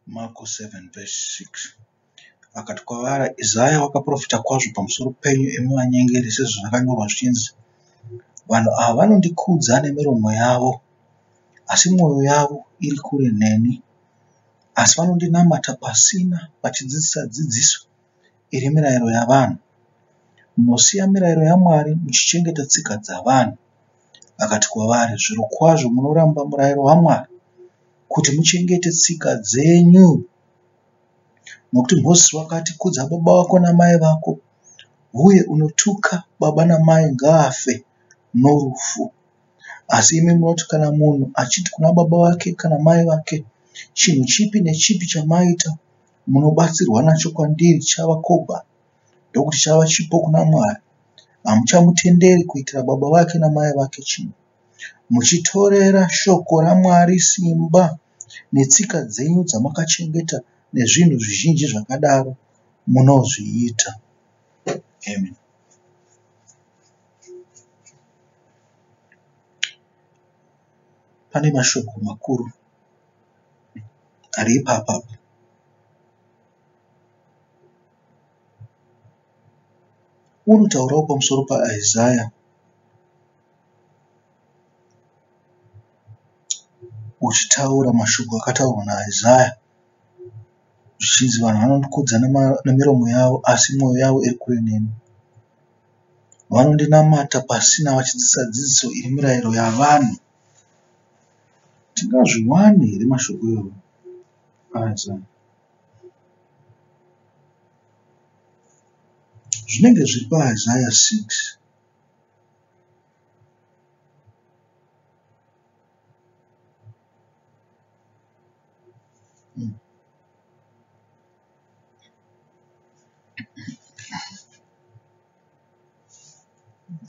Marko 7 verse 6. Akati kwavari, Isaya wakaprofita kwazvo pamusoro penyu imi vanyengeri, sezvazvakanyorwa zvichinzi, vanhu ava vanondikudza nemiromo yavo, asi mwoyo yavo iri kure neni. Asi vanondinamata pasina, vachidzidzisa dzidziso iri mirayiro yavanhu. Munosiya mirayiro yaMwari muchichengeta tsika dzavanhu. Akati kwavari, zvirokwazvo munoramba murayiro waMwari kuti muchengete tsika dzenyu. Nokuti Mozisi wakati, kudza baba vako namai vako, uye unotuka baba namai ngaafe norufu. Asi imi munoti kana munhu achiti kuna baba vake kana mai vake, chinhu chipi nechipi chamaita munobatsirwa nacho kwandiri chava Kobhani, ndokuti chava chipo kuna Mwari, hamuchamutenderi kuitira baba vake namai vake chinhu. Muchitorera shoko raMwari simba netsika dzenyu dzamakachengeta nezvinhu zvizhinji zvakadaro munozviita. Amen. Pane mashoko makuru ari ipapa. Unotaurawo pamusoro paIsaya uchitaura mashoko akataurwa naIsaya zvichinzi vanhu vanondikudza nemiromo yavo, asi mwoyo yavo iri kure neni. Vanondinamata pasina, vachidzidzisa dzidziso iri mirayiro yavanhu. Tingazviwane here mashoko iwayo aIsaya? Zvinenge zviri paIsaya 6.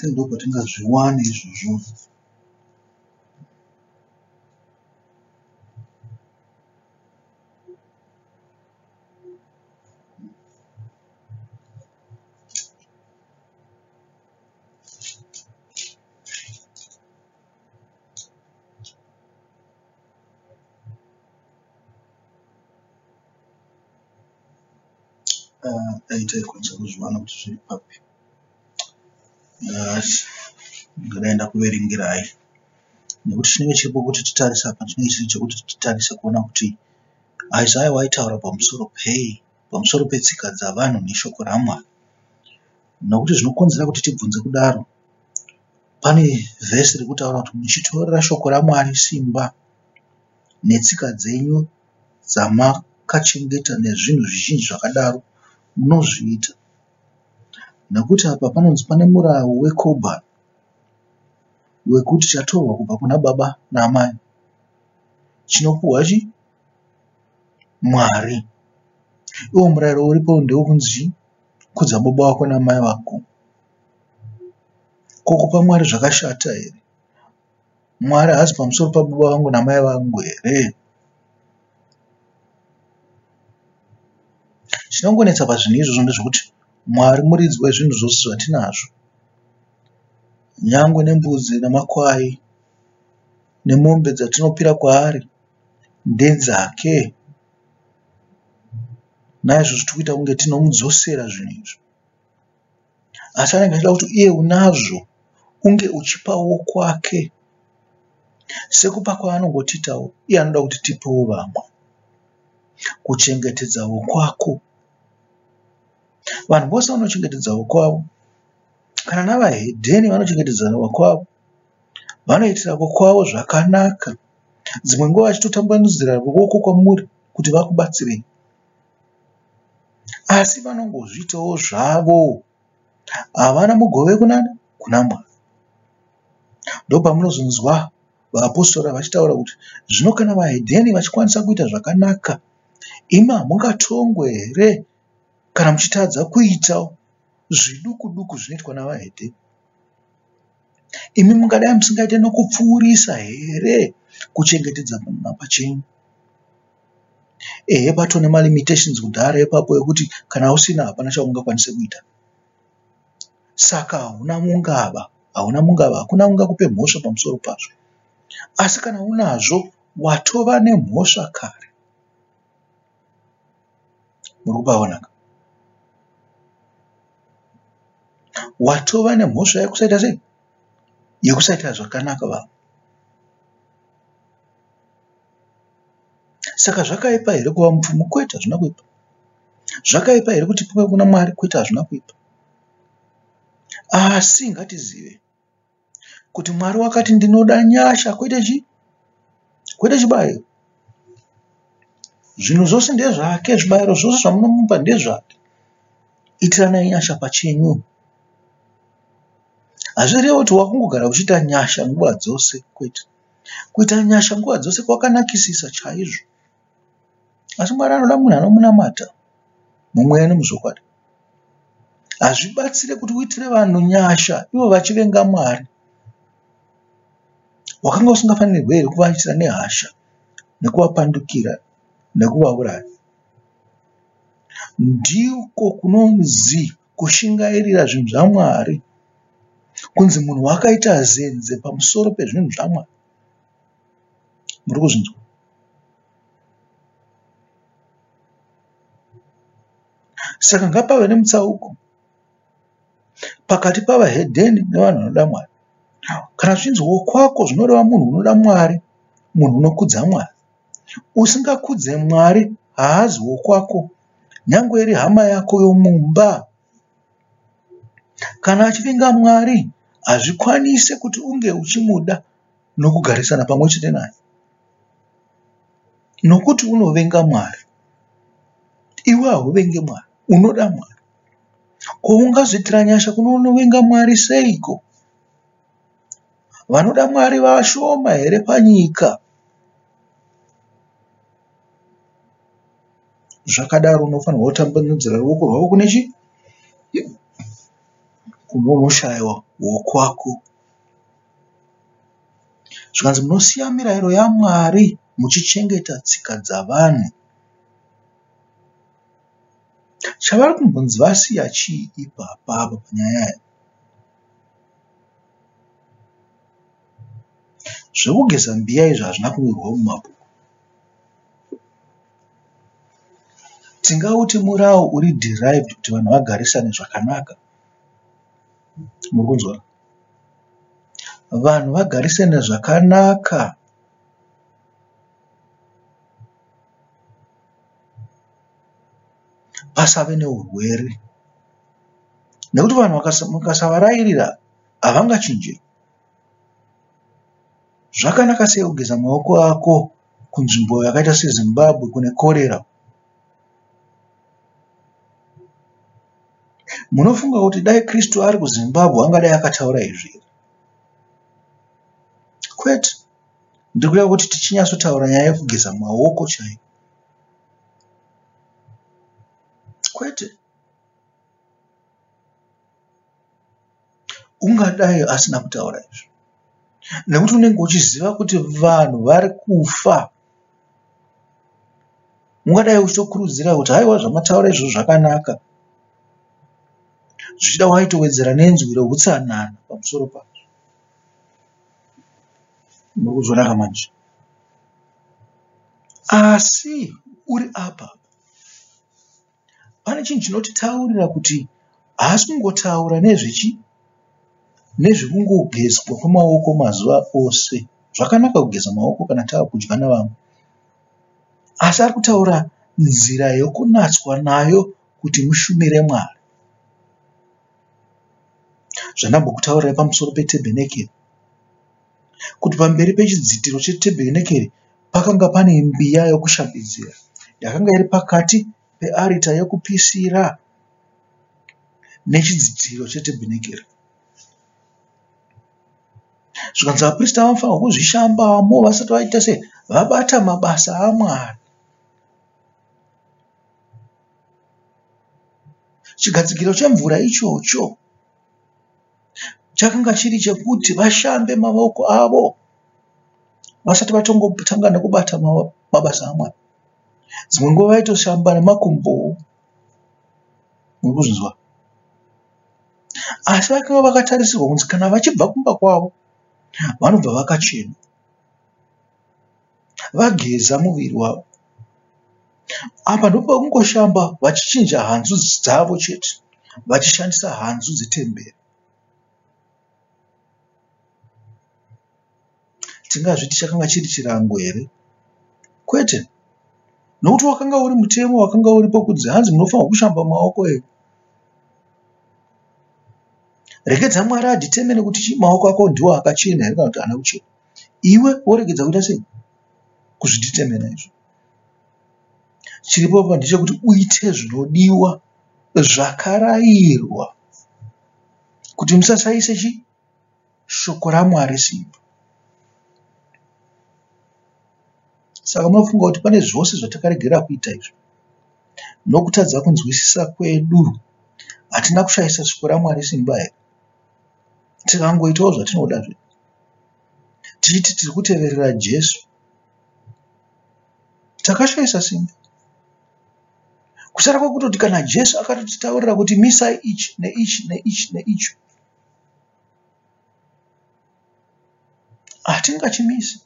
Ndo patingazviwane izvozvo. Kwanisa kuzviwana kuti zviri papi. Ndingaenda kuverengerai nekuti chinenge chiripo kuti titarise apa, chinenge chiri chekuti titarise kuona kuti Isaya waitaura pamusoro pei, pamusoro petsika dzavanhu neshoko raMwari. Nokuti zvinokonzera kuti tibvunze kudaro, pane vhesi rikutaura kuti muchitorera shoko raMwari simba netsika dzenyu dzamakachengeta nezvinhu zvizhinji zvakadaro munozviita. Nokuti apa panonzi pane murawo weKobhani wekuti chatorwa kubva kuna baba namai chinopuhwa Mwari. Iwo murayiro uripo ndewekunzi kudza baba vako namai vako. Kokupa Mwari zvakashata here? Mwari haasi pamusoro pababa vangu namai vangu here? Chinongonetsa pazvinhu izvozvo ndezvokuti Mwari muridzi wezvinhu zvose zvatinazvo, nyangwe nembudzi namakwai nemombe dzatinopira kwaari ndedzake. Naizvozvo tikuita kunge tinomudzosera zvinhu izvo, asi anenge achida kuti iye unazvo unge uchipawo kwake. Sekupa kwaanongotitawo, iye anoda kuti tipewo vamwe, kuchengetedzawo kwako. Vanhu vose vanochengetedzawo kwavo, kana navahedheni vanochengetedzawo kwavo, vanoitirawo kwavo zvakanaka. Dzimwe nguva vachitotambanudzira ruoko kwamuri kuti vakubatsirei, asi vanongozviitawo zvavo. Havana mugove kuna Mwari. Ndopamunozonzwa vapostora vachitaura kuti zvino kana vahedheni vachikwanisa kuita zvakanaka, imi hamungatongwe here kana muchitadza kuita zviduku duku zvinoitwa navahedheni? Imi mungadai musingaite nokupfuurisa here kuchengetedza munhu pachenyu? Ehe, patone malimitations kudhara ipapo ekuti kana usina hapana chaungakwanise kuita. Saka hauna mungava, hakuna ungakupe mhosva pamusoro pazvo. Asi kana unazvo, watova nemhosva kare. muri kupaona watova nemhosva yekusaita sei, yekusaita zvakanaka vanhu. Saka zvakaipa here kuva mupfumi? Kwete, hazvina kuipa. Zvakaipa here kuti tipe kuna Mwari? Kwete, hazvina kuipa. Asi ngatizive kuti Mwari wakati ndinoda nyasha, kwete chibayiro. Zvinhu zvose ndezvake, zvibayiro zvose zvamunomupa ndezvake. Itiranai nyasha pachenyu. Hazvirevi kuti wakungogara uchiita nyasha nguva dzose, kwete. Kuita nyasha nguva dzose kwakanakisisa chaizvo. Asi Mwari anoda munhu anomunamata mumweya nemuzvokwadi. Hazvibatsire kuti uitire vanhu nyasha ivo vachivenga Mwari. Wakanga usingafanirwi here kuvaitira nehasha, nekuvapandukira, nekuvauraya. Ndiko kunonzi kushingairira zvinhu zvaMwari, kunzi munhu wakaita zenze pamusoro pezvinhu zvaMwari. Muri kuzvinzwa? Saka ngapave nemutsauko pakati pavahedheni nevanhu vanoda Mwari. Kana zvichinzi wokwako zvinoreva munhu unoda Mwari, munhu unokudza Mwari. Usingakudze Mwari haazi wokwako, nyange iri hama yako yomumba. Kana achivenga Mwari, hazvikwanise kuti unge uchimuda nokugarisana pamwe chete naye, nokuti unovenga Mwari. Iwe hauvengi Mwari, unoda Mwari. Ko ungazviitira nyasha kuno unovenga Mwari seiko? Vanoda Mwari vashoma here panyika? Zvakadaro unofanirwa kutambanudzira ruoko rwako kune chi? Kuno unoshayiwa wokwako. Zvikanzi munosiya mirayiro yaMwari muchichengeta tsika dzavanhu. Chavari kumbonzi vasiya chii ipapa panyaya iyi? Zvekugeza mbiya izvo hazvina kunyorwa mumabhuku. Tingauti murawo uri derived kuti vanhu vagarisane zvakanaka. Muri kunzwa? Vanhu vagarisane zvakanaka. Pasave neurwere. Nekuti vanhu mukasavarayirira havangachinje. Zvakanaka sei kugeza maoko ako kunzvimbo yakaita seZimbabwe kune korera? Munofunga kuti dai Kristu ari kuZimbabwe angadai akataura izvi? Kwete. Ndikuda kuti tichinyatsotaura nyaya yekugeza maoko chaiyo. Kwete. Ungadai asina kutaura izvi, nekuti unenge uchiziva kuti vanhu vari kufa. Ungadai uchitokurudzira kuti haiwa zvamataura izvo zvakanaka, zvichida waitowedzera nenzwi reutsanana pamusoro pazvo. Muri kuzvonaka manje? Asi uri apa, pane chinhu chinotitaurira kuti haasi kungotaura nezvechi? Nezvekungogezwa kwemaoko mazuva ose. Zvakanaka kugeza maoko kana tava kudya navamwe. Asi ari kutaura nzira yokunatswa nayo kuti mushumire Mwari. Zvandambokutaurirai pamusoro petebhenekeri, kuti pamberi pechidzitiro chetebhenekeri pakanga pane mbiya yokushambidzira yakanga iri pakati pearita yokupisira nechidzitiro chetebhenekeri. Zvikanzi vaprista vanofanirwa kuzvishambamo vasati vaita sei? Vabata mabasa aMwari. Chigadzikiro chemvura ichocho chakanga chiri chekuti vashambe maoko avo vasati vatongotanga nekubata mabasa aMwari. Dzimwe nguva vaitoshamba nemakumbo. Muri kuzvinzwa? Asi vakanga vakatarisirwa kunzi kana vachibva kumba kwavo vanobva vakachena, vageza muviri wavo, Apa ndopakungoshamba vachichinja hanzu dzavo chete, vachishandisa hanzu dzetemberi. Tingazviti chakanga chiri chirango here? Kwete, nokuti wakanga uri mutemo wakanga uripo kunzi hanzi munofanirwa kushamba maoko enyu. Rekedza Mwari adhitemene kuti maoko ako ndiwo akachena here kana kuti haana kuchena. Iwe woregedza kuita sei? Kuzvidhitemena izvo. Chiripo ndechekuti uite zvinodiwa zvakarayirwa kuti musasaise shoko raMwari simba. Saka munofunga kuti pane zvose zvatakaregera kuita izvo nokutadza kunzwisisa kwedu hatina kushayisa shoko raMwari simba here? Tikangoitawo zvatinoda zvedu tichiti tiri kuteverera Jesu, takashayisa simba. Kusara kwekutoti kana Jesu akatotitaurira kuti misai ichi neichi neichi neichi, hatingachimisi.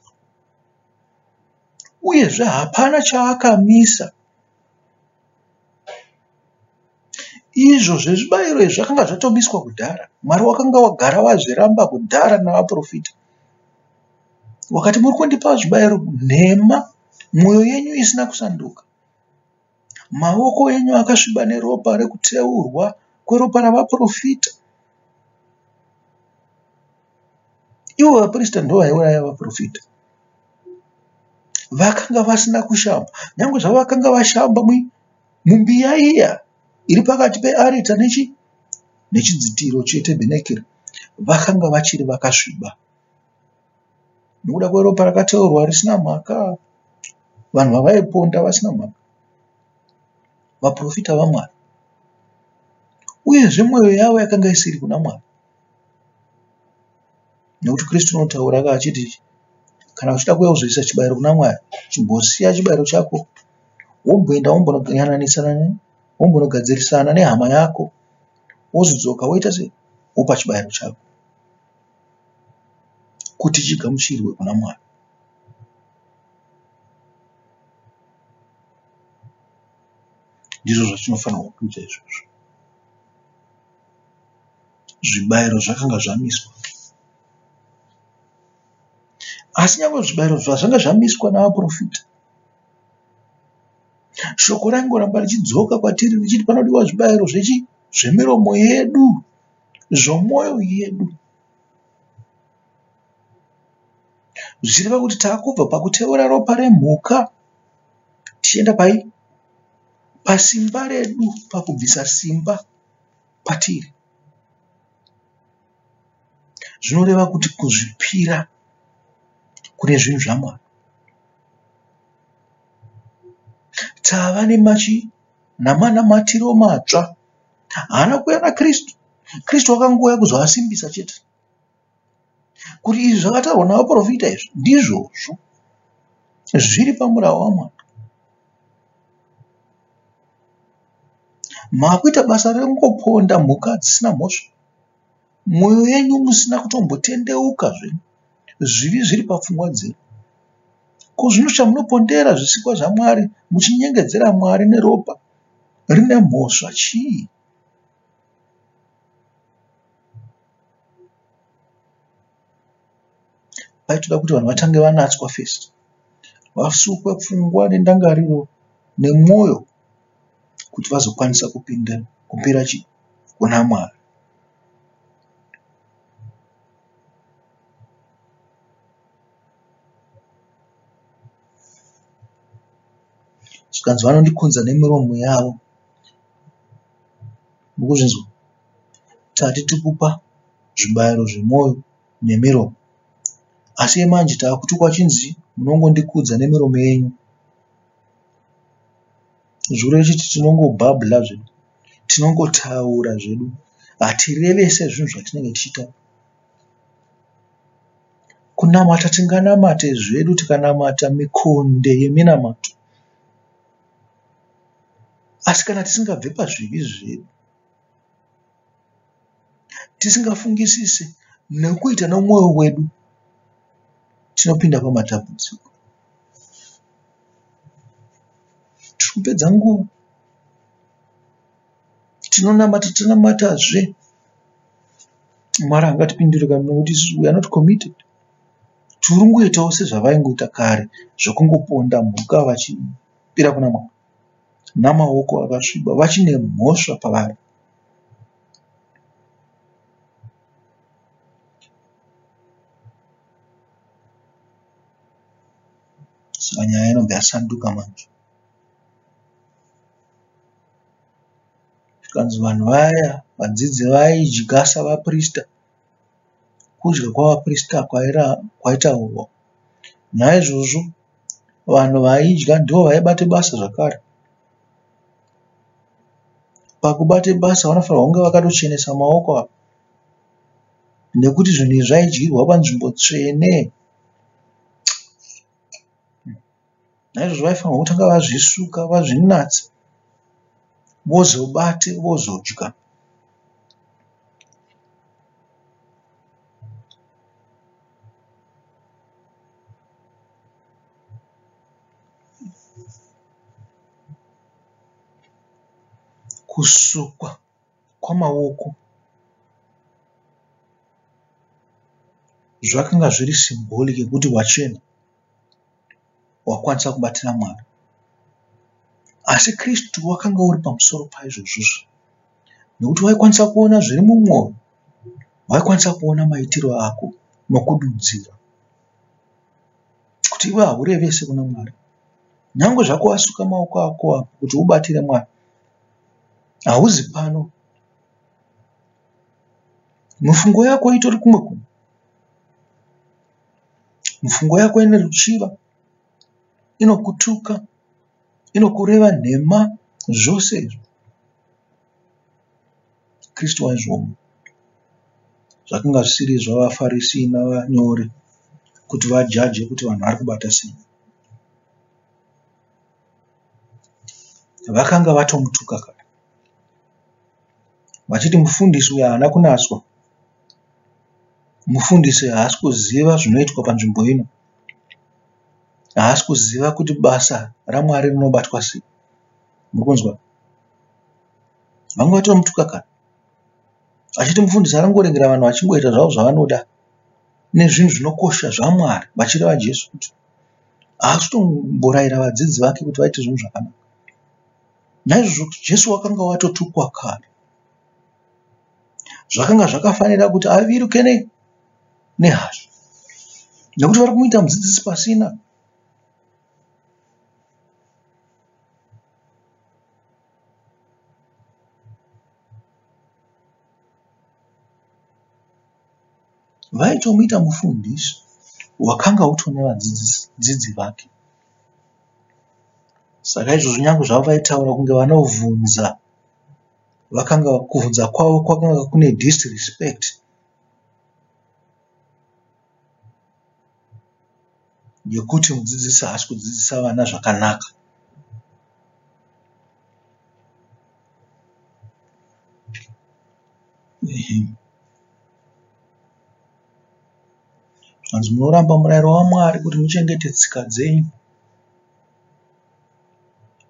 Uyezve hapana chaakamisa. Izvo zvezvibayiro izvi zvakanga zvatomiswa kudhara. Mwari wakanga wagara wazviramba kudhara navaprofita. Wakati muri kundipa zvibayiro nhema, mwoyo yenyu isina kusanduka, maoko enyu akasviba neropa rekuteurwa kweropa ravaprofita. Ivo vaprista ndo vaiuraya vaprofita. Vakanga vasina kushamba, nyange zvavo vakanga vashamba mumbiya iya iri pakati pearita nechidzitiro chetabhenekeri, vakanga vachiri vakasviba nokuda kweropa rakateurwa risina mhaka, vanhu vavaiponda vasina mhaka, vaprofita vaMwari. Uyezve mwoyo yavo yakanga isiri kuna Mwari, nokuti Kristu unotaura achiti kana uchida kuuya kuzoisa chibayiro kuna Mwari, chimbosiya chibayiro chako womboenda wombonogadzirisana nehama yako, wozodzoka woita sei? Wopa chibayiro chako kuti chigamuchirwe kuna Mwari. Ndizvo zvatinofanirwa kuita izvozvo. Zvibayiro zvakanga zvamiswa, asi nyange zvibayiro zvazvanga zvamiswa navaprofita, shoko raingoramba richidzoka kwatiri richiti panodiwa zvibayiro zvemiromo yedu, zvomwoyo yedu, zvichireva kuti taakubva pakuteura ropa remhuka tichienda pasimba redu, pakubvisa simba patiri. Zvinoreva kuti kuzvipira kune zvinhu zvaMwari. Tava namanamatiro matsva. Haana kuuya naKristu. Kristu akangouya kuzoasimbisa chete. Kuti izvi zvakataurwa navaprofita izvi ndizvozvo zviri pamurava waMwari. Makuita basa rekungoponda mhuka dzisina mhosva, mwoyo yenyu musina kutombotendeuka zvivi zviri papfungwa dzenyu. Ko zvino chamunopondera zvisikwa zvaMwari muchinyengedzera Mwari neropa rine mhosva chii? Paitoda kuti vanhu vatange vanatswa first, vasukwe pfungwa nendangariro nemwoyo kuti vazokwanisa kupira kuna Mwari. Zvikanzi vanondikunza nemiromo yavo. Mukuzvinzwa? Tatiti kupa zvibayiro zvemwoyo nemiromo, asi emanje taakuti kwachinzi munongondikudza nemiromo yenyu. Zvirevo chiti tinongobhabhla zvedu, tinongotaura zvedu, hatirevese zvinhu zvatinenge tichita. Kunamata tinganamate zvedu, tikanamata mikonde yeminamato, asi kana tisingabve pazvivi zvedu, tisingafungisise nekuita nomwoyo wedu, tinopinda pamatambudziko. kupedza nguva. Tinonamata tinamatazve Mwari angatipindure kana nokuti we are not committed. Tiri kungoitawo sezvavaingoita kare zvokungoponda mhuka vachipira kuna Mwari namaoko akasviba vachine mhosva pavari. Saka nyaya inobva yasanduka manje. Zvikanzi vanhu vaya vadzidzi vaidya savaprista, kudya kwavaprista kwaitaurwa. Naizvozvo vanhu vaidya ndivo vaibate basa zvakare. Pakubate basa vanofanirwa kunge vakatochenesa maoko avo, nekuti zvinhu izvi zvaidyirwa panzvimbo tsvene. Naizvozvo vaifanirwa kutanga vazvisuka, vazvinatsa, vozobate, vozodya. Kusukwa kwamaoko zvakanga zviri symbolic yekuti wachena, wakwanisa kubatira Mwari. Asi Kristu wakanga uri pamusoro paizvozvozvo, nekuti waikwanisa kuona zviri mumwoyo, waikwanisa kuona maitiro ako nokududzira kuti iwe haurevese kuna Mwari. Nyangwe zvako wasuka maoko ako apo kuti ubatire Mwari, hauzi pano. Mifungo yako itori kumwe kumwe. Mifungo yako ine ruchiva, inokutuka, inokureva nhema, zvose izvo. Kristu waizviona. Zvakanga zvisiri zvavaFarisi navanyori kuti vajaje kuti vanhu vari kubata sei. Vakanga vatomutuka kare, vachiti mufundisi uyu haana kunaswa, mufundisi haasi kuziva zvinoitwa panzvimbo ino, haasi kuziva kuti basa raMwari rinobatwa sei. Mukunzwa? Vanga vatomutuka kare, vachiti mufundisi arangorengera vanhu vachingoita zvavo zvavanoda nezvinhu zvinokosha zvaMwari, vachireva Jesu kuti haasi kutomborayira vadzidzi vake kuti vaite zvinhu zvakanaka. Naizvozvo Jesu wakanga watotukwa kare. Zvakanga zvakafanira kuti aviruke nehasha, nekuti vari kumuita mudzidzisi pasina. Vaitomuita mufundisi wakanga utone vadzidzi vake. Saka izvozvo nyange zvavo vaitaura kunge vanovhunza, vakanga kuvhunza kwavo kwakanga kune disrespect. Yekuti mudzidzisi haasi kudzidzisa vana zvakanaka. Zvanzi munoramba murayiro waMwari kuti muchengete tsika dzenyu.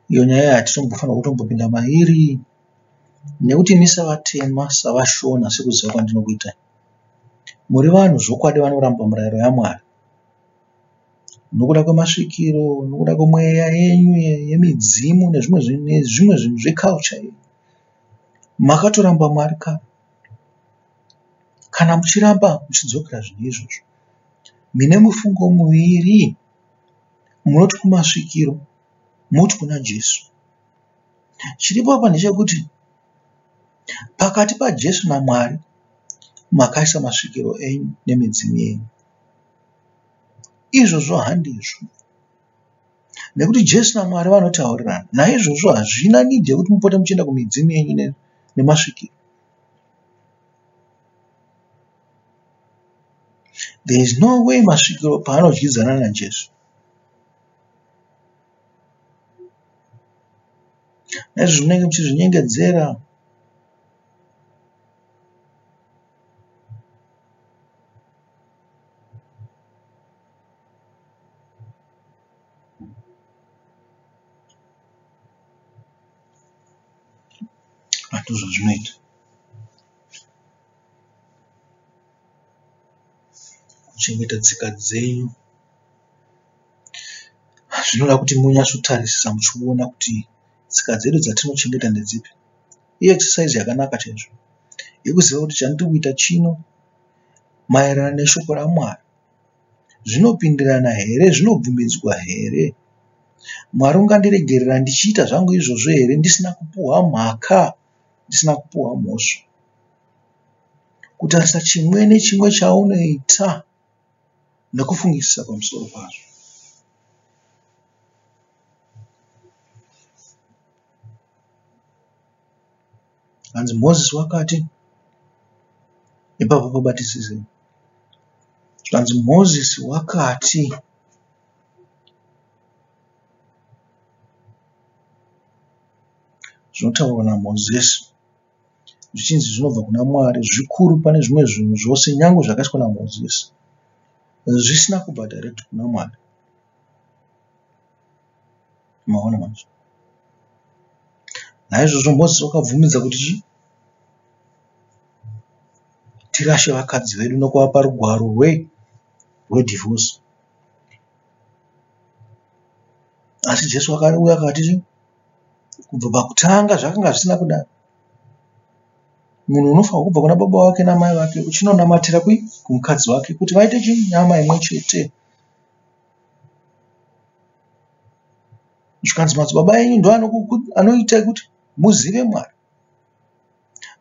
Iyo nyaya hatitombofanira kutombopinda mairi, nekuti imi savatema, savashona, sekuziva kwandinokuitai, muri vanhu zvokwadi vanoramba murayiro yaMwari. Nokuda kwemasvikiro, nokuda kwemweya yenyu yemidzimu nezvimwe zvinhu zveculture yenyu, makatoramba Mwari kare. Kana muchiramba muchidzokera zvinhu izvozvo, mine mufungo muviri. Munoti kumasvikiro, muti kuna Jesu. Chiripo apa ndechekuti pakati paJesu naMwari makaisa masvikiro enyu nemidzimu yenyu. Izvozvo handizvo, nekuti Jesu naMwari vanotaurirana. Naizvozvo hazvina nidhi yekuti mupote muchienda kumidzimu yenyu nemasvikiro. There is no way masvikiro paanodyidzana naJesu. Naizvozvo munenge muchizvinyengedzera. ndozvazvinoita. Kuchengeta tsika dzenyu zvinoda kuti munyatsotarisisa muchiona kuti tsika dzedu dzatinochengeta ndedzipi. Exercise yakanaka chaizvo yekuziva kuti chandiri kuita chino maererano neshoko raMwari zvinopindirana here, zvinobvumidzwa here. Mwari ungandiregerera ndichiita zvangu izvozvo here ndisina kupuhwa mhaka, ndisina kupuhwa mhosva. Kutarisa chimwe nechimwe chaunoita nekufungisisa pamusoro pazvo. Hanzi Moses wakati, ipapo pabatisise. Hanzi Moses wakati, zvinotaurwa naMozisi zvichinzi zvinobva kuna Mwari, zvikuru pane zvimwe zvinhu zvose nyange zvakaiswa naMozisi zvisina kubva direct kuna Mwari. Maona manje. Naizvozvo Mozisi wakabvumidza kuti tirashe vakadzi vedu nokuvapa rugwaro rwedivorce. Asi Jesu akauya akati kubva pakutanga zvakanga zvisina kudaro. Munhu unofanira kubva kuna baba wake namai vake uchinonamatira kumukadzi wake kuti vaite nyama imwe chete. Zvikanzi madzibaba enyu ndo anoita kuti muzive Mwari,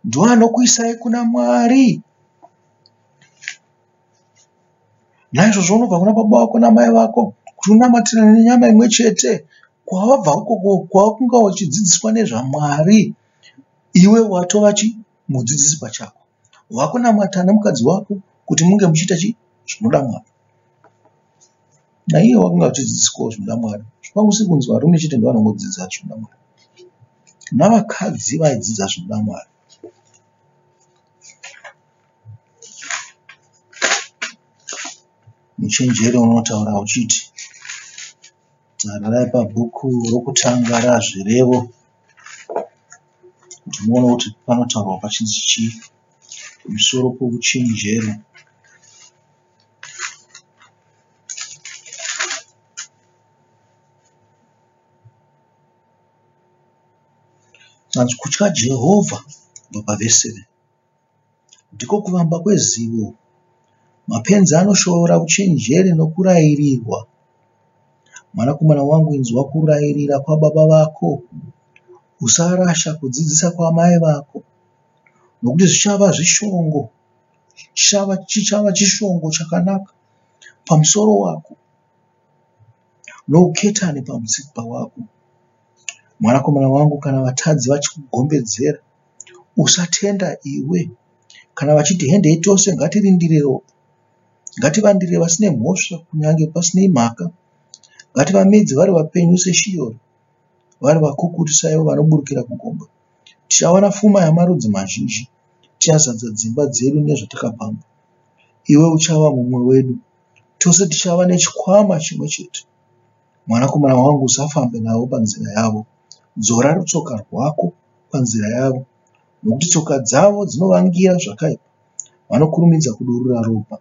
ndo anokuisai kuna Mwari. Naizvozvo unobva kuna baba wako namai vako kuti unamatirane nenyama imwe chete. Kwawabva ukoko kwawakunga uchidzidziswa nezvaMwari, iwe watova mudzidzisi pachako. Wakunamata nemukadzi wako kuti munge muchiita zvinoda Mwari. Naiye wakunga uchidzidziswawo zvinoda Mwari. Zvipangusi kunzi varume chete ndo vanongodzidza zvinoda Mwari. Navakadzi vaidzidza zvinoda Mwari. Muchenjeri unotaura uchiti, tararai pabhuku rokutanga razvirevo kuti muone kuti panotaurwa pachinzi chii pamusoro pouchenjeri. Sanzi kutya Jehovha pavhesi 7 ndiko kuvamba kwezivo. Mapenzi anoshora uchenjeri nokurayirirwa. Mwanakomana wangu, inzwa kurayirira kwababa vako, usarasha kudzidzisa kwamai vako, nokuti zvichava zvishongo, chichava chishongo chakanaka pamusoro wako nouketani pamutsipa wako. Mwanakomana wangu, kana vatadzi vachikugombedzera, usatenda iwe. Kana vachiti hendei tose ngatirindire ropa, ngativandire vasine mhosva kunyange pasinei mhaka, ngativamedze vari vapenyu seSheori, vari vakukutu saivo vanoburukira kugomba. Tichawana pfuma yamarudzi mazhinji, tichazadza dzimba dzedu nezvatakapamba. Iwe uchava mumwe wedu, tose tichava nechikwama chimwe chete. Mwanakomana wangu, usafambe navo panzira yavo, dzora rutsoka rwako panzira yavo, nokuti tsoka dzavo dzinovangira zvakaipa, vanokurumidza kudurura ropa.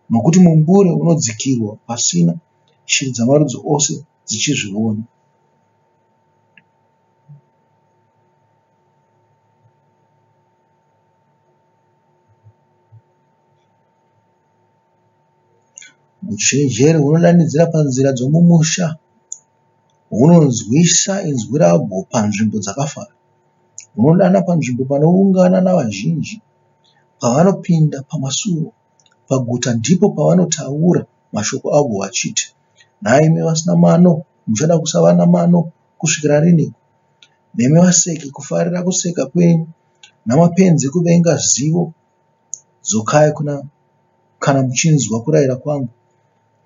Nokuti mumbure unodzikirwa pasina, shiri dzamarudzi ose dzichizviona. Uchenjeri hunodanidzira panzira dzomumusha, hunonzwisa inzwi rabwo panzvimbo dzakafara. Hunodana panzvimbo panoungana navazhinji, pavanopinda pamasuo. Paguta ndipo pavanotaura mashoko avo vachiti, nhai imi vasina mano, muchada kusava namano kusvikira riniko? Nemi vaseki kufarira kuseka kwenyu, namapenzi kuvenga zivo. Dzokai kana muchinzwa kurayira kwangu.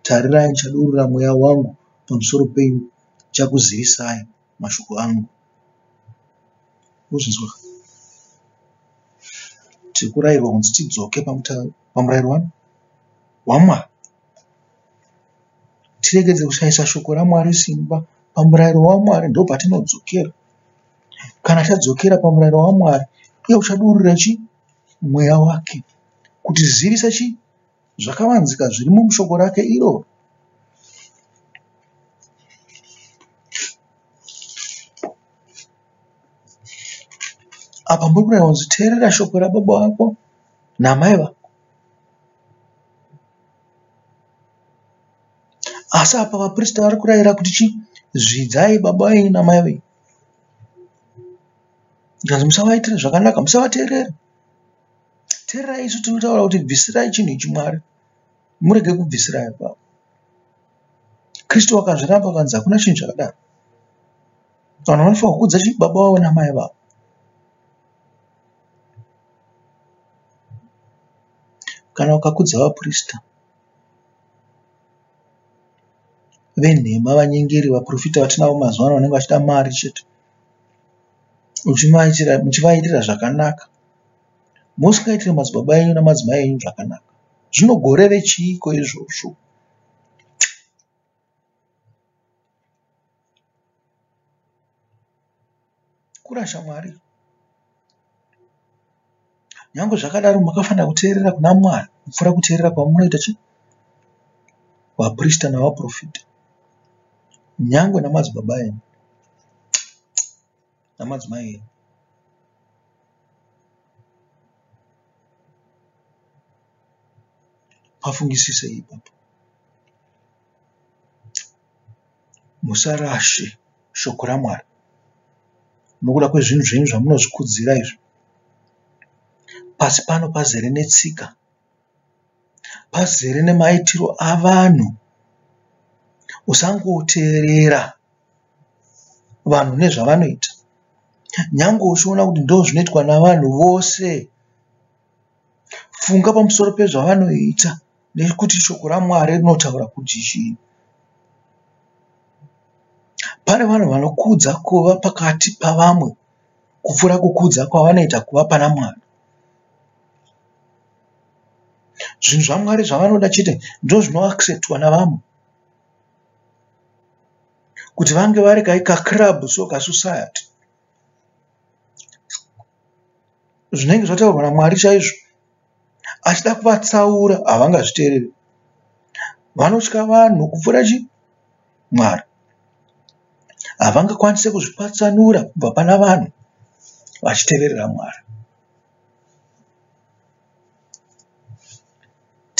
Tarirai, ndichadurura mweya wangu pamusoro penyu, ndichakuzivisai mashoko angu. Uzvinzwa? Tiri kurayirwa kunzi tidzoke pamurayiro waMwari. Tiregedze kushayisa shoko raMwari simba. Pamurayiro waMwari ndo patinodzokera. Kana tadzokera pamurayiro waMwari, iye uchadurura mweya wake kuti zivisa zvakavanzika zviri mushoko rake iro. Apa muri kurayirwa kunzi teerera shoko rababa vako namai vako. Asi apa vaprista vari kurayira kuti zvidzai baba venyu namai venyu. Ndanzi musavaitira zvakanaka, musavateerera. Teererai, isu tinotaura kuti bvisirai chinhu ichi Mwari, murege kubvisira ipapo. Kristu akazviramba akanzi hakuna chinhu chakadaro. Vanhu vanofanira kukudza baba vavo namai vavo. Kana ukakudza vaprista, venhema, vanyengeri, vaprofita vatinavo mazuva ano vanenge vachida mari chete, muchivaitira zvakanaka, musingaitiri madzibaba enyu namadzimai enyu zvakanaka, zvinogorere chiiko izvozvo? Kurasha Mwari. Nyange zvakadaro makafanira kuteerera kuna Mwari kupfuura kuteerera kwamunoita vaprista navaprofita, nyange namadzibaba enyu namadzimai enyu. Pafungisise ipapo. Musarashe shoko raMwari nokuda kwezvinhu zvenyu zvamunozvikudzira izvi. Pasi pano pazere netsika, pazere nemaitiro avanhu. Usangoteerera vanhu nezvavanoita, nyange uchiona kuti ndo zvinoitwa navanhu vose. Funga pamusoro pezvavanoita nekuti shoko raMwari rinotaura kuti chii. Pane vanhu vanokudza kuva pakati pavamwe kupfuura kukudza kwavanoita kuva pana Mwari. Zvinhu zvaMwari zvavanoda chete ndo zvinoacceptwa navamwe, kuti vange vari kakirabhu soka society. Zvinenge zvataurwa naMwari chaizvo, achida kuvatsaura havangazviteereri. Vanotya vanhu kupfuura Mwari. Havangakwanise kuzvipatsanura kubva pana vanhu vachiteerera Mwari.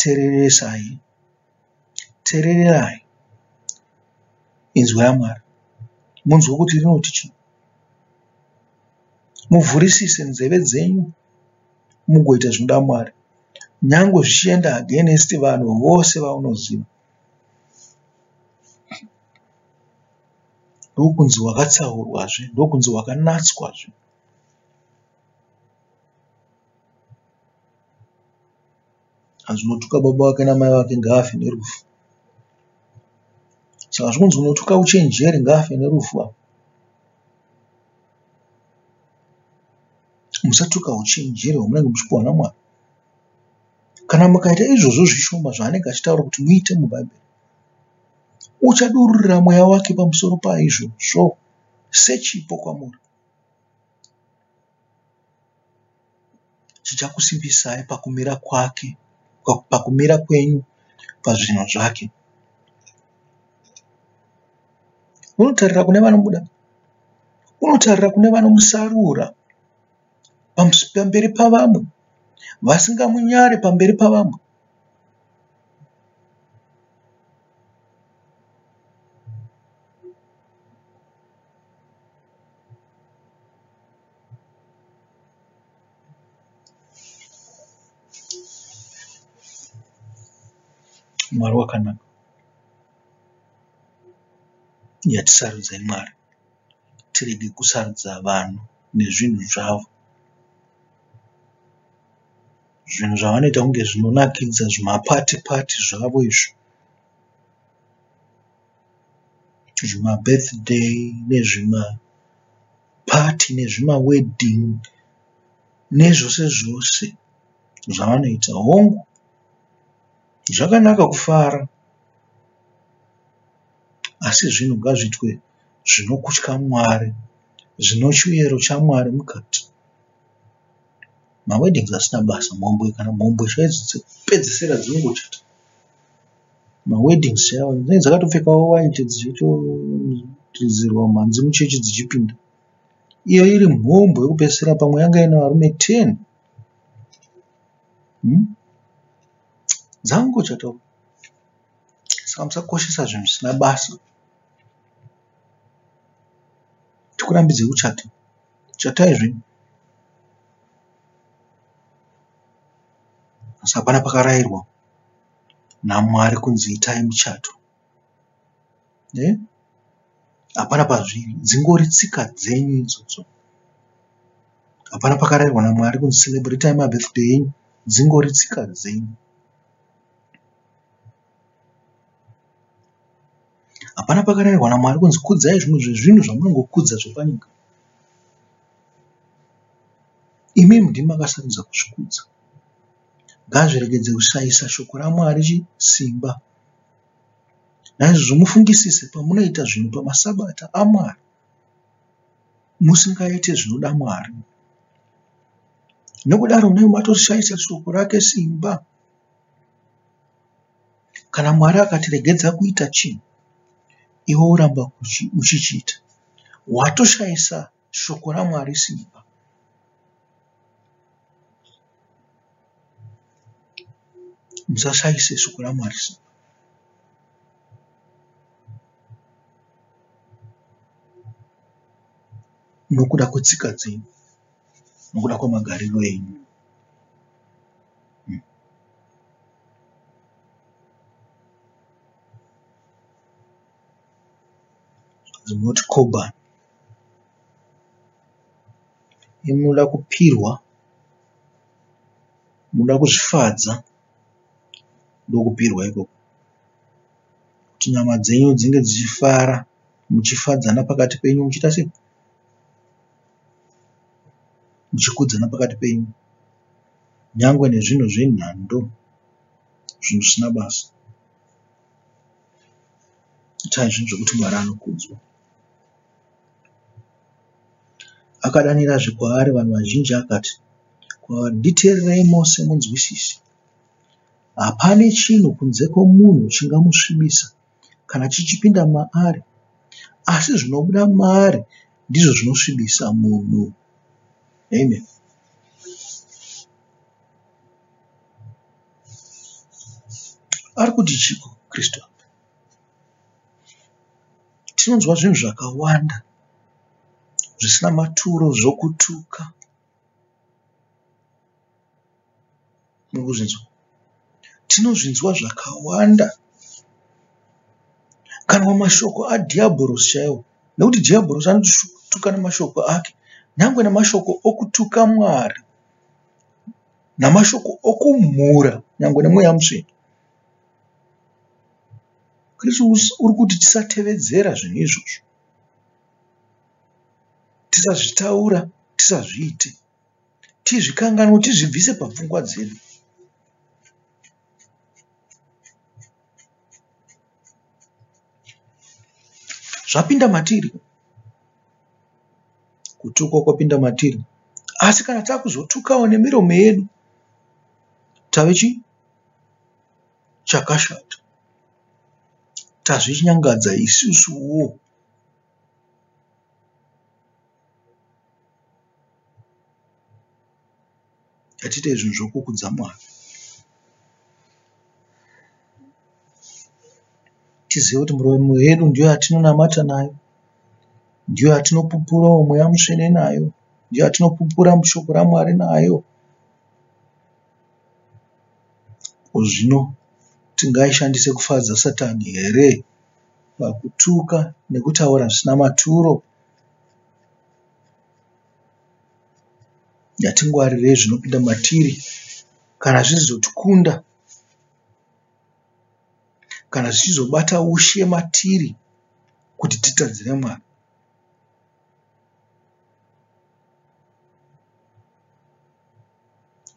Teereresai, teerererai inzwi raMwari, munzwe kuti rinoti chii. Muvhurisise nzeve dzenyu mugoita zvinoda Mwari, nyange zvichienda against vanhu vose vaunoziva. Ndokunzi wakatsaurwazve, ndokunzi wakanatswazve. Hazvinotuka baba wake namai vake ngaafe nerufu. Saka zvikunzi unotuka uchenjeri ngaafe nerufu. Musatuka uchenjeri hwamunenge muchipiwa naMwari. Kana mukaita izvozvo zvishoma zvaanenge achitaura kuti muite mubhaibheri, uchadururira mweya wake pamusoro paizvozvo sechipo kwamuri. Chichakusimbisai pakumira kwake, pakumira kwenyu pazvinhu zvake. Unotarira kune vanomuda, unotarira kune vanomusarura pamberi pavamwe, vasingamunyare pamberi pavamwe. Mwari wakanaka. Yatisarudzai Mwari, tirege kusarudza vanhu nezvinhu zvavo. Zvinhu zvavanoita kunge zvinonakidza, zvimapati-pati zvavo izvo, zvimabirthday nezvimapati nezvimawedding nezvose zvose zvavanoita. Hongu, zvakanaka kufara, asi zvinhu ngazviitwe zvinokutya Mwari, zvino chiuyero chaMwari mukati. Maweddings asina basa, mhombwe kana mhombwe chaidzo dzekupedzisira dzinongochata. Maweddings chaiwo dzinenge dzakatopfekawo white dzichitodhirizirwa mhanzi muchechi dzichipinda. Iyo iri mhombwe yekupedzisira, pamwe yanga ina varume 10. Dzangochatawo. Saka musakoshesa zvinhu zvisina basa. Tikurambidze kuchata. Chatai zvinhu. Asi hapana pakarayirwa naMwari kunzi itai muchato. Hapana pazviri. Dzingori tsika dzenyu idzodzo. Hapana pakarayirwa naMwari kunzi celebratai mabirthday yenyu. Dzingori tsika dzenyu. Hapana pakarayirwa naMwari kunzi kudzai zvimwe zvezvinhu zvamunongokudza zvepanyika. Imi ndimi makasarudza kuzvikudza. Ngazviregedze kushayisa shoko raMwari simba. Naizvozvo mufungisise pamunoita zvinhu pamasabata aMwari. Musingaite zvinoda Mwari. Nokudaro munenge matoshayisa shoko rake simba. Kana Mwari akatiregedza kuita chinhu, iwe uramba uchichiita, watoshayisa shoko raMwari simba. Musashayise shoko raMwari simba. Nokuda kwetsika dzenyu, nokuda kwamagariro enyu. Dzinoti Kobani. Munoda kupirwa, munoda kuzvifadza, ndokupirwa ikoko. Kuti nyama dzenyu dzinge dzichifara, muchifadzana pakati penyu, muchiita sei? Muchikudzana pakati penyu. Nyangwe nezvinhu zvenhando, zvinhu zvisina basa. Itai zvinhu zvokuti Mwari anokudzwa. Akadanirazve kwaari vanhu vazhinji akati, kwavari, nditeererei mose munzwisise. Hapane chinhu kunze kwomunhu chingamusvibisa kana chichipinda maari, asi zvinobuda maari ndizvo zvinosvibisa munhu. Amen. Ari kuti chiko Kristu? Tinonzwa zvinhu zvakawanda zvisina maturo zvokutuka. Mukuzvinzwa? Tinozvinzwa zvakawanda. Kana mashoko adhiabhorosi chaiwo, nekuti dhiabhorosi anotuka namashoko ake, nyangwe namashoko okutuka Mwari, namashoko okumhura, nyangwe nemweya mutsvene. Kristu uri kuti tisatevedzera zvinhu izvozvo. Tisazvitaura, tisazviite. Tizvikanganwe, tizvibvise papfungwa dzedu. Zvapinda matiri. Kutukwa kwapinda matiri. Asi kana takuzotukawo nemiromo yedu, tave chakashata. Tazvinyangadza isusuwo. Yatiite zvinhu zvokukudza Mwari. Tizive kuti miromo yedu ndiyo yatinonamata nayo, ndiyo yatinopupurawo mweya mutsvene nayo, ndiyo yatinopupura shoko raMwari nayo. Zvino tingaishandise kufadza Satani here pakutuka nekutaura zvisina maturo? Yatingwarirei zvinopinda matiri, kana zvichizotikunda, kana zvichizobata ushe matiri kuti titadzire Mwari.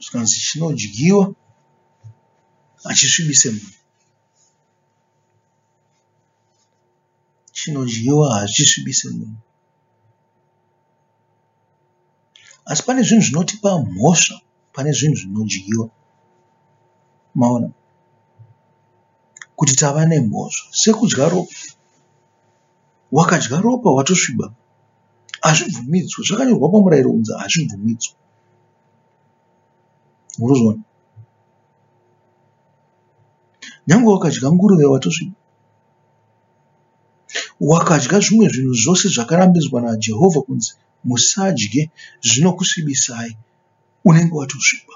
Zvikanzi chinodyiwa hachisvibise munhu. Chinodyiwa hachisvibise munhu. Asi pane zvinhu zvinotipa mhosva, pane zvinhu zvinodyiwa. Maona kuti tava nemhosva sekudya ropa. Wakadya ropa watosviba. Hazvibvumidzwe. Zvakanyorwa pamurayiro unzi hazvibvumidzwe. Urozvona? Nyange wakadya nguruve watosviba. Wakadya zvimwe zvinhu zvose zvakarambidzwa naJehovha kunzi musadye zvinokusvibisai, unenge watosviba.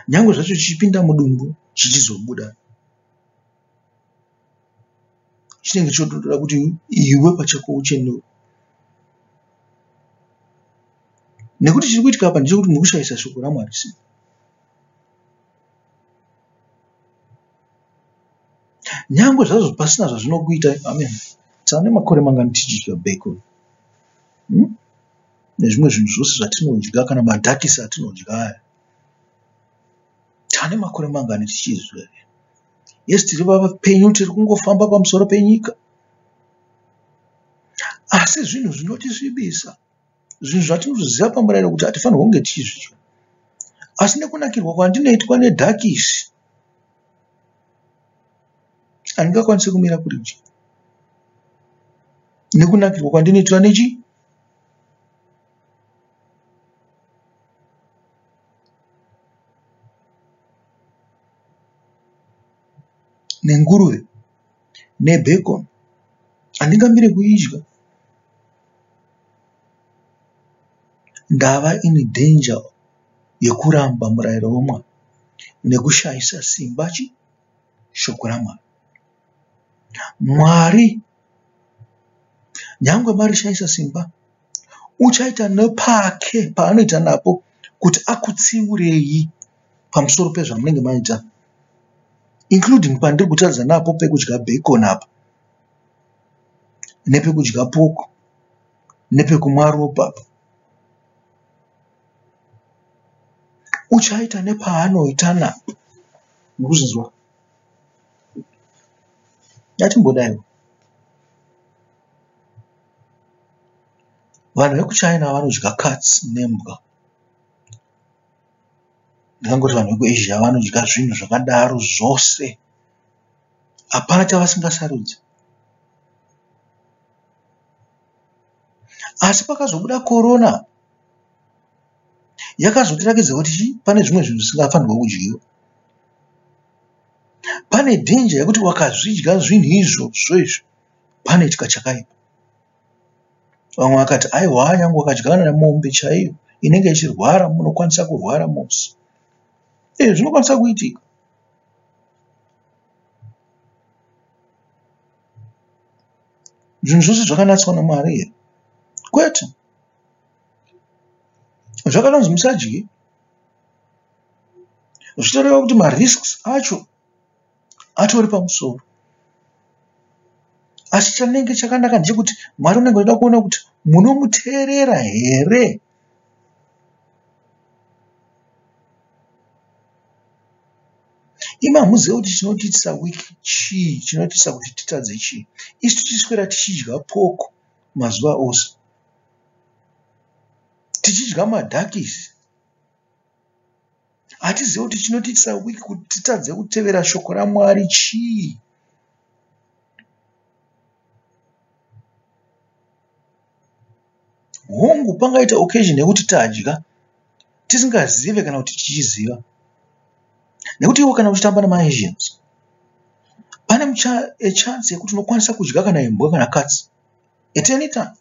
Nyange zvacho chichipinda mudumbu zvichizobuda, chinenge chotoda kuti iwe pachako uchenewe. Nekuti chiri kuitika apa ndechekuti muri kushayisa shoko raMwari. Nyange zvazvo pasina zvazvinokuita, amen. Tane makore mangani tichidya bacon nezvimwe zvinhu zvose zvatinodya, kana madhakisi atinodya aya. Tane makore mangani tichizwa. Yes, tiri vapenyu, tiri kungofamba pamusoro penyika. Asi zvinhu zvinotisvibisa, zvinhu zvatinoziva pamurayiro kuti hatifanirwi kunge tichizvidya. Asi nekunakirwa kwandinoitwa nedhakisi, handingakwanisi kumira kuridya. Nekunakirwa kwandinoitwa nechi? Nenguruve, nebacon, handingamire kuidya. Ndava in danger yekuramba murayiro womwari nekushayisa simba shoko raMwari. Mwari, nyange marishayisa simba, uchaita nepake paanoita napo kuti akutsiurei pamusoro pezvamunenge maita, including pandiri kutaridza napo pekudya bacon apa, nepekudya poko, nepekumwa ropa apa. Uchaita nepaanoita napo. Mukuzvinzwa? Yatimbodaiwo. Vanhu vekuChina vanodya cats nembwa. Ndingangoti vanhu vekuAsia vanodya zvinhu zvakadaro zvose. Hapana chavasingasarudzi. Asi pakazobuda korona, yakazotirakidza kuti pane zvimwe zvinhu zvisingafanirwa kudyiwa. Pane danger yekuti wakazvidya zvinhu izvozvo izvo, panoitika chakaipa. Vamwe vakati aiwa, nyange wakadya nemombe chaiyo inenge ichirwara, munokwanisa kurwara mose. Zvinokwanisa kuitika. Zvinhu zvose zvakanatswa naMwari here? Kwete. Zvakanonzi musadye. Zvitoreva kuti marisks acho atori pamusoro. Asi chanenge chakanaka ndechekuti Mwari unenge uchida kuona kuti munomuteerera here. Imi hamuzivi kuti chinotiitisa wiki chii, chinotiitisa kuti titadze chii. Isu tichiswera tichidya poko mazuva ose, tichidya madhakisi. Hatizivi kuti chinotiitisa wiki kuti titadze kutevera shoko raMwari chii. Hongu pangaita occasion yekuti tadya tisingazive kana kuti tichiziva. Nekuti iwo kana uchitamba nemaAsians, pane chance yekuti unokwanisa kudya kana imbwa kana cats at any time.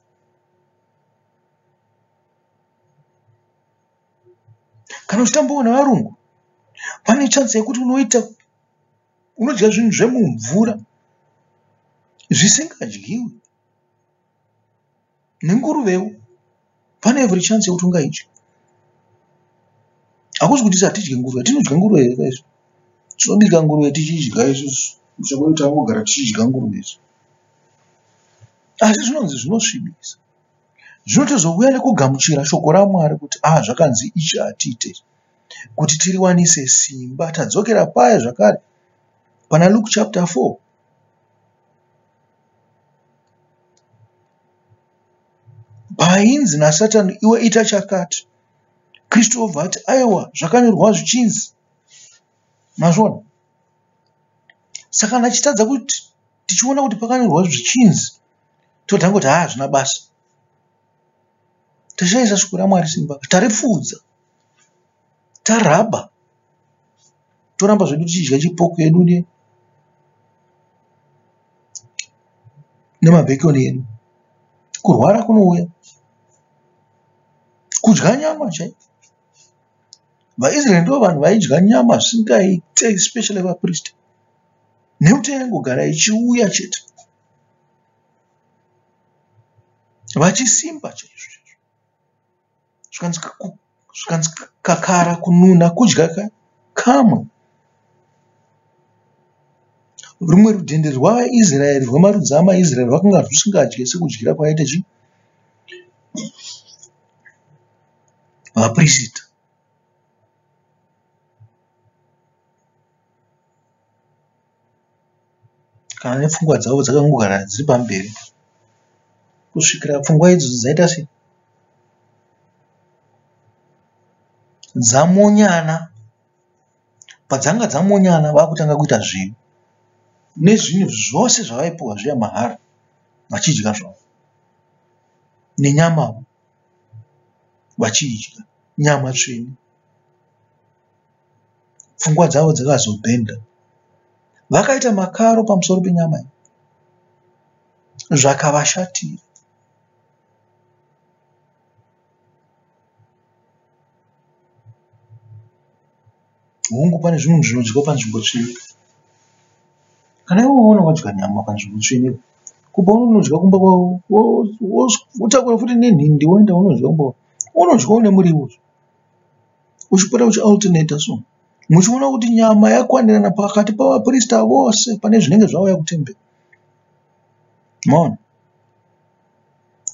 Kana uchitambawo nevarungu, pane chance yekuti unodya zvinhu zvemumvura zvisingadyiwi. Nenguruvewo, pane every chance yekuti ungaidya. Hakuzi kuti hatidye nguruve, tinodya nguruve izvo. Tinobika nguruve tichidya isusu. Mushoboro tangogara tichidya nguruve izvo. Asi zvinonzi zvinosvibisa. Zvinotozouya nekugamuchira shoko raMwari kuti zvakanzi ichi hatiite. Kuti tiriwanise simba, tadzokera paya zvakare. Pana Luke chapter 4. painzi naSatani iwe ita chakati, Kristu obva ati aiwa zvakanyorwa zvichinzi. Mazvona? Saka nachitadza kuti tichiona kuti pakanyorwa zvichinzi totanga kuti zvina basa. Tashaisa shoko raMwari simba, tarifudza, taraba, toramba zvedu tichidya chipoko yedu nemabhekoni edu. Kurwara kunouya, kudya nyama chaiyo. VaIsraeri ndivo vanhu vaidya nyama zvisingaite, especially vaprista, nekuti yaingogara ichiuya chete, vachisimba chaizvo. Zvikanzi kakara, kununa, kudya kamwe. Rumwe rudhende rwavaIsraeri, rwemarudzi amaIsraeri, rwakanga rusingadyi sekudyira kwaite vaprista. Kana nepfungwa dzavo dzakangogara dziri pamberi, kusvikira pfungwa idzodzo dzaita sei? Dzamonyana. Padzanga dzamonyana, vakutanga kuita zvinhu nezvinhu zvose zvavaipiwa zviya mahara, vachidya zvavo, nenyama vachidya, nyama tsvene. Pfungwa dzavo dzakazobhenda, vakaita makaro pamusoro penyama iyi, zvakavashatira. Hongu pane zvimwe zvinodyiwa panzvimbo tsvene. Kana iwe unoona wadya nyama panzvimbo tsvene, kubva unodya kumba kwavo, wotakura futi nenhindi woenda unodya kumba kwavo, unodya une muriwo, uchipota uchialternata so, muchiona kuti nyama yakwanirana pakati pavaprista vose pane zvinenge zvauya kutembera. Maona?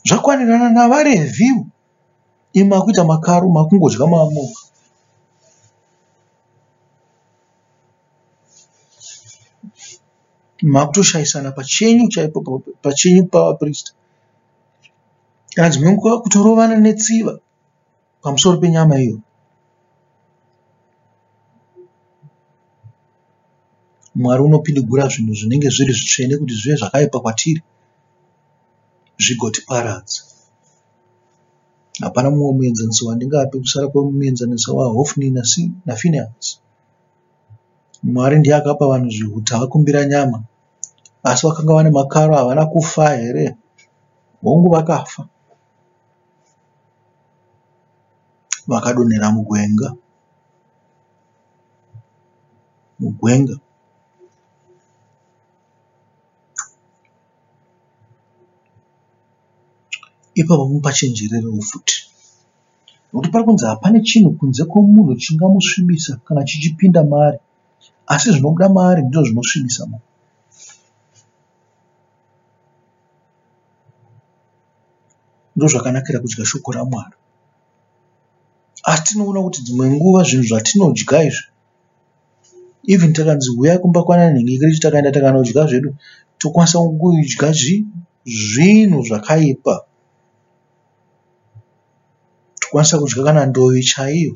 Zvakwanirana navaRevhiwo, makuita makaro, makungodya mamoka. Makutoshaisana pachenyu chaipo, pachenyu pavaprista. Kana dzimwe nguva kutorovana netsiva pamusoro penyama iyo. Mwari unopindigura zvinhu zvinenge zviri zvitsvene kuti zvive zvakaipa kwatiri, zvigotiparadza. Hapana mumwe muenzaniso wandingape kusara kwemuenzaniso waHofni naFinehasi. Mwari ndiye akapa vanhu zvihuta vakumbira nyama, asi vakanga vane makaro, havana kufa here? Hongu vakafa, vakadonhera mugwenga. Ipapo mupachenjererewo futi, nokuti pari kunzi hapane chinhu kunze kwomunhu chingamusvibisa kana chichipinda maari, asi zvinobuda maari ndizvo zvinosvibisa munhu. Ndozvakanakira kudya shoko raMwari. Asi tinoona kuti dzimwe nguva zvinhu zvatinodya izvi, even takanzi uyai kumba kwananhingiriki takaenda takanodya zvedu, tokwanisa kudya zvinhu zvakaipa. Tokwanisa kudya kana ndovi chaiyo,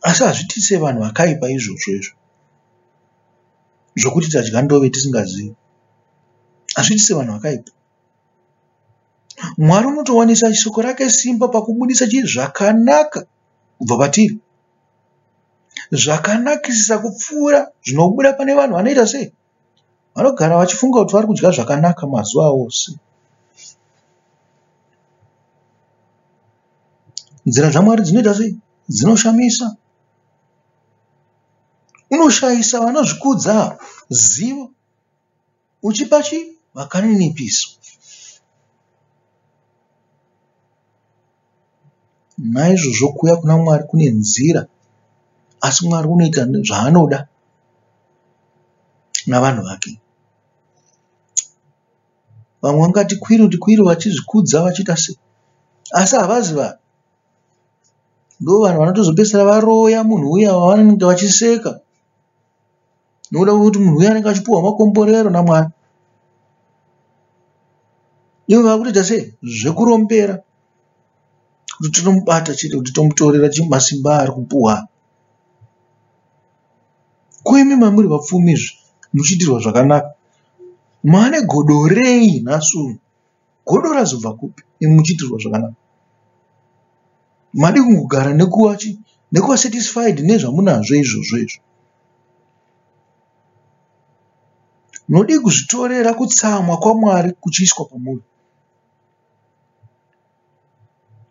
asi hazviti sevanhu vakaipa izvozvo zvokuti tadya ndove tisingazivi. Hazviti sevanhu vakaipa. Mwari unotowanisa shoko rake simba pakubudisa zvakanaka kubva patiri, zvakanakisisa kupfuura zvinobuda pane vanhu vanoita sei, vanogara vachifunga kuti vari kudya zvakanaka mazuva ose. Nzira dzaMwari dzinoita sei? Dzinoshamisa. Unoshayisa vanozvikudza zivo, uchipa vakaninipiso. Naizvozvo kuuya kuna Mwari kune nzira, asi Mwari unoita zvaanoda navanhu vake. Vamwe vangati kwiru vachizvikudza vachiita sei, asi havazi vanhu. Ndo vanhu vanotozopedzisira varoya munhu uya wavanenge vachiseka, nokuda kuti munhu uya anenge achipiwa makomborero naMwari. ivo vakutoita sei zvekurombera kuti tinomubata chete kuti tomutorera masimba ari kupuhwa. Kuimi mamuri vapfumi izvi muchiitirwa zvakanaka. Maane godo rei nhasi? Godo razobva kupi imi muchiitirwa zvakanaka? Madi kungogara nekuva satisfied nezvamunazvo izvozvo izvo. Nodi kuzvitorera kutsamwa kwaMwari kuchiiswa pamuri.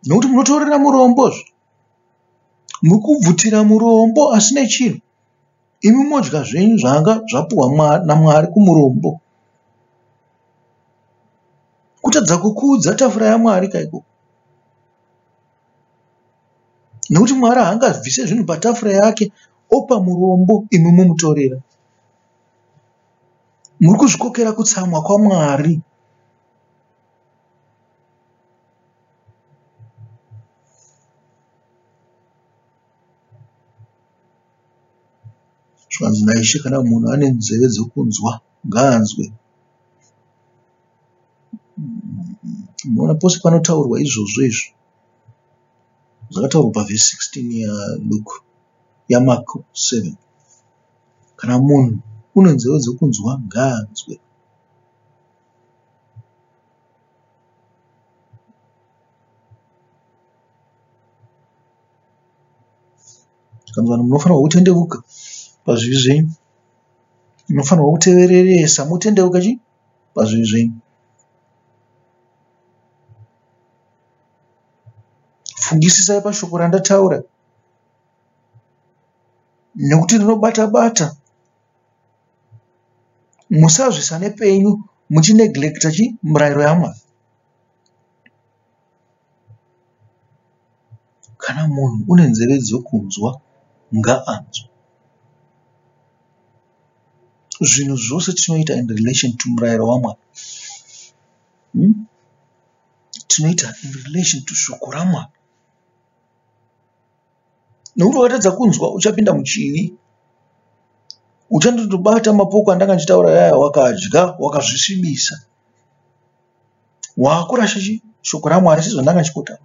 Nokuti munotorera murombozvo. Mukubvutira murombo asine chinhu. Imi modya zvenyu zvanga zvapuhwa naMwari kumurombo. Kutadza kukuudza tafura yaMwari kaiko. Nokuti Mwari haangabvise zvinhu patafura yake opa murombo imi mumutorera. Muri kuzvikokera kutsamwa kwaMwari. Zvanzi naIshe, kana munhu ane nzeve dzokunzwa ngaanzwe. Munoona pose panotaurwa izvozvo izvo. Zvakataurwa pavhesi 16 yaMark 7. Kana munhu une nzeve dzokunzwa ngaanzwe. Kana vanhu munofanirwa kutendeuka pazvivi zvenyu. Munofanirwa kutevereresa mutendeuka pazvivi zvenyu. Fungisisai pashoko randataura, nekuti rinobata-bata. Musazvisa nepenyu muchinegirekita murayiro yaMwari. Kana munhu une nzeve dzokunzwa ngaanzwe. Zvinhu zvose tinoita in relation to murayiro waMwari. Tinoita in relation to shoko raMwari. Nokuti wakatadza kunzwa uchapinda muchivi. Uchandotobata mapoko andanga ndichitaura yaya wakadya wakazvisvibisa. Waakurasha shoko raMwari sezvo ndanga ndichitaura.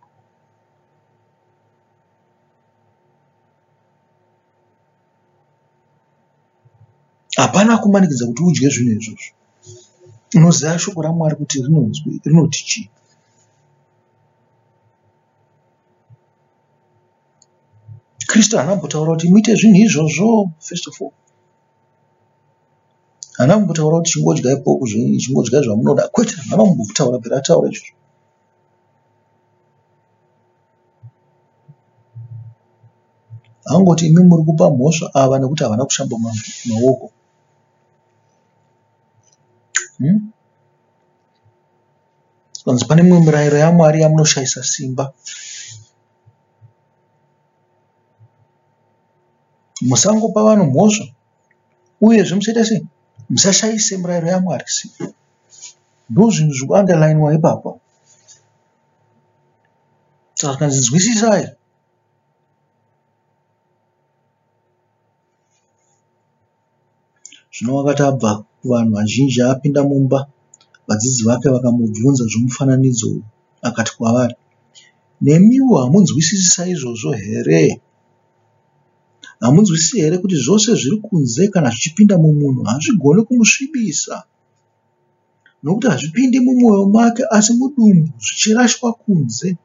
Hapana kumanikidza kuti udye zvinhu izvozvo. Unoziva shoko raMwari kuti rinoti chii. Kristu haana kumbotaura kuti muite zvinhu izvozvo first of all. Haana kumbotaura kuti chingodya ipoko zvenyu, chingodya zvamunoda. Kwete, haana kumbotaura pera ataura izvozvo. Angoti imi muri kupa mhosva ava nekuti havana kushamba maoko. Kanzi pane mimwe mirayiro yaMwari yamunoshayisa simba. Musangopa vanhu mhosva. Uyezve musaita sei? Musashayise mirayiro yaMwari simba. Ndo zvinhu zvikuunderlainiwa ipapa. Saka kanzi nzwisisai. Zvino wakati abva kuvanhu vazhinji apinda mumba, vadzidzi vake vakamubvunza zvomufananidzo uyu. Akati kwavari, nemiwo hamunzwisisi saizvozvo here? Hamunzwisisi here kuti zvose zviri kunze kana zvichipinda mumunhu hazvigoni kumusvibisa? Nokuti hazvipindi mumwoyo make asi mudumbu zvichirashwa kunze.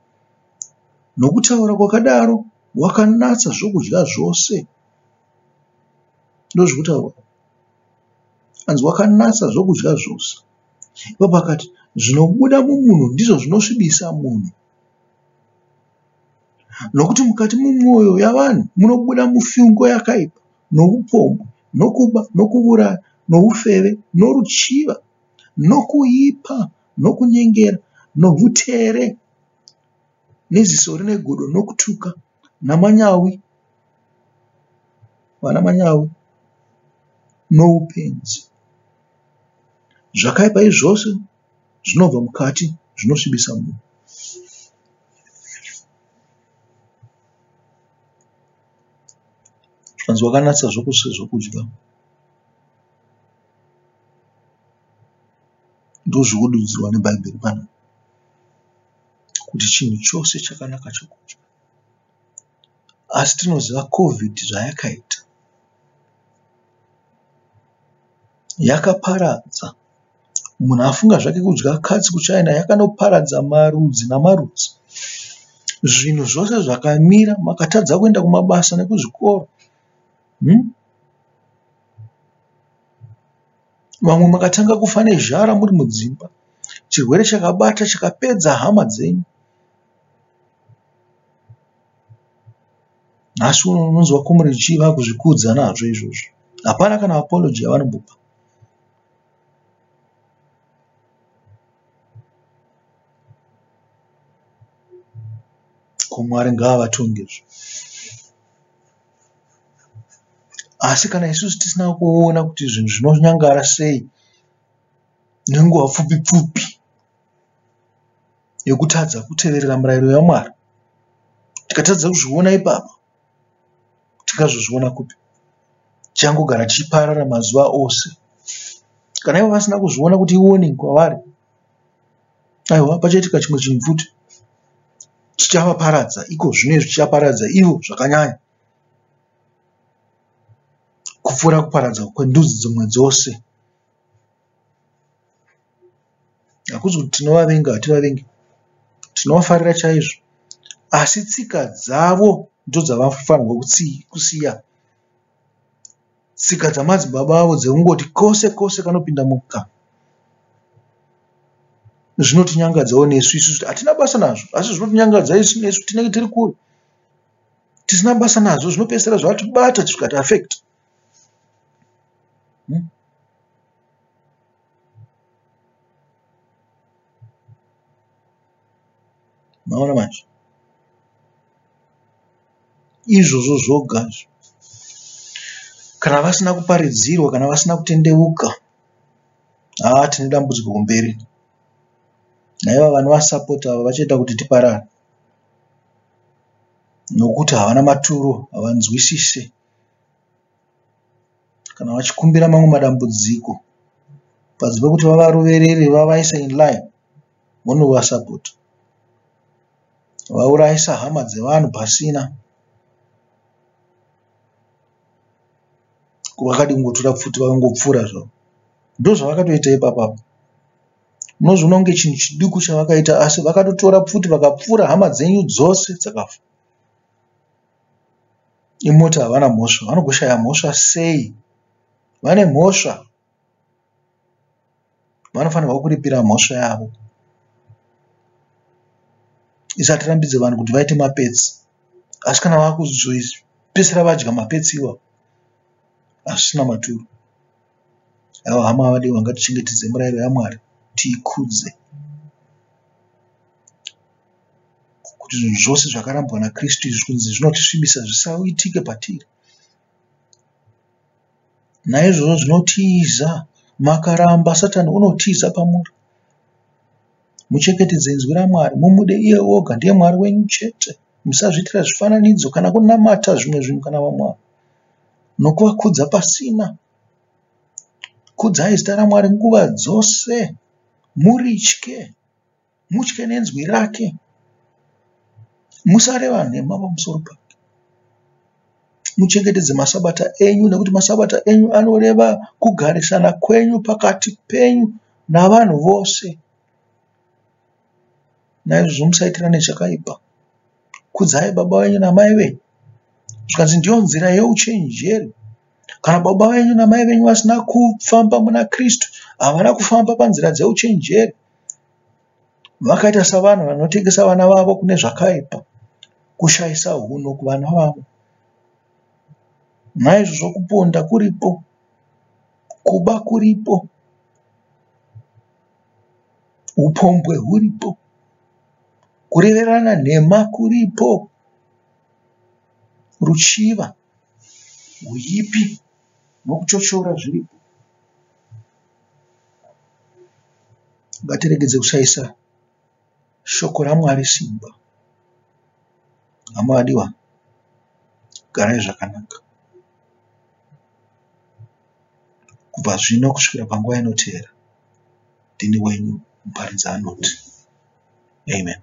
Nokutaura kwakadaro wakanatsa zvokudya zvose. Ndozvokutaura. Anzi wakanatsa zvokudya zvose. Ipapo akati zvinobuda mumunhu ndizvo zvinosvibisa munhu. Nokuti mukati mumwoyo yavanhu munobuda mifungo yakaipa, noupombwe, nokuba, nokuuraya, noufeve, noruchiva, nokuipa, nokunyengera, nohutere, neziso rine godo, nokutuka, namanyawi, vana manyawi, noupenzi. Zvakaipa izvi zvose zvinobva mukati zvinosvibisa munhu. Zvanzi wakanatsa zvokudya. Ndozvikududzirwa neBhaibheri pana. kuti chinhu chose chakanaka chokudya. Asi tinoziva COVID zvayakaita. Yakaparadza. Munhu afunga zvake kudya katsi kuChina yakanoparadza marudzi namarudzi. Zvinhu zvose zvakamira, makatadza kuenda kumabasa nekuzvikoro. Vamwe makatanga kufa nezhara muri mudzimba. Chirwere chakabata chikapedza hama dzenyu. Asi unonzwa kumuri chiva kuzvikudza nazvo izvozvo. Hapana kana apology yavanombopa. Mwari ngaavatonge. Asi kana isusu tisina kuona kuti zvinhu zvinonyangara sei nenguva pfupi pfupi yekutadza kuteverera murayiro yaMwari, tikatadza kuzviona ipapa, tingazozviona kupi? Tichangogara tichiparara mazuva ose. Kana ivo vasina kuzviona kuti warning kwavari, aiwa pachaitika chimwe chinhu futi chichavaparadza, iko zvino zvichaparadza ivo zvakanyanya kupfuura kuparadza kwendudzi dzimwe dzose. Hakuzi kuti tinovavenga, hativavengi, tinovafarira chaizvo, asi tsika dzavo ndo dzavafanirwa kusiya. Tsika dzamadzibaba avo dzekungoti kose kose kanopinda muka. Zvinotinyangadzawo nesu isusu hatina basa nazvo, asi zvinotinyangadza isu nesu tinenge tiri kure. Tisina basa nazvo, zvinopedzisira zvatibata zvikati affect. Maona manje. Izvozvo zvoga. Kana vasina kuparidzirwa, kana vasina kutendeuka, tine dambudziko kumberi. Naiva vanovasapota ava vachaita kuti tiparare. Nokuti havana maturo, havanzwisise. Kana vachikumbira mamwe madambudziko, padzi pekuti vavaroverere vavaisa in line, munovasapota. Vaurayisa hama dzevanhu pasina. Vakadi kungotora pfuti vakangopfuura zvavo. Ndo zvavakatoita ipapa. Munozviona kunge chinhu chiduku chavakaita, asi vakatotora pfuti vakapfuura hama dzenyu dzose dzakafa. Imota havana mhosva, vanogoshaya mhosva sei? Vane mhosva, vanofanirwa kuripira mhosva yavo. Isatirambidze vanhu kuti vaite mapetsi, asi kana vakuzopedzisira vadya mapetsi iwawo, asina maturo. Aiwa hama avadiwa, ngatichengetedze murayiro yaMwari, tiikudze. Kuti zvinhu zvose zvakarambwa naKristu izvi kunzi zvinotisvibisa zvisauitike patiri. Naizvozvo zvinotiza, makaramba Satani unotiza pamuri. Muchengetedze inzwi raMwari, mumude iye oga, ndiye Mwari wenyu chete. Musazviitira zvifananidzo kana kunamata zvimwe zvinhu kana vamwe, nokuvakudza pasina. Kudzai zita raMwari nguva dzose, muritye, mutye nenzwi rake, musareva nhema pamusoro pake. Muchengetedze masabata enyu, nekuti masabata enyu anoreva kugarisana kwenyu pakati penyu navanhu vose. Naizvozvo musaitirane chakaipa. Kudzai baba venyu namai venyu. Zvikanzi ndiyo nzira yeuchenjeri. Kana baba venyu namai venyu vasina kufamba muna Kristu, havana kufamba panzira dzeuchenjeri. Vakaita savanhu vanotengesa vana vavo kune zvakaipa, kushayisa huno kuvana vavo. Naizvozvo kuponda kuripo, kuba kuripo, upombwe huripo, kureverana nhema kuripo, ruchiva, uipi nokuchochora zviripo. Ngatiregedze kushayisa shoko raMwari simba. Hama vadiwa, garai zvakanaka. Kubva zvino kusvikira panguva inoteera, ndini wenyu muparidzi anoti. Amen.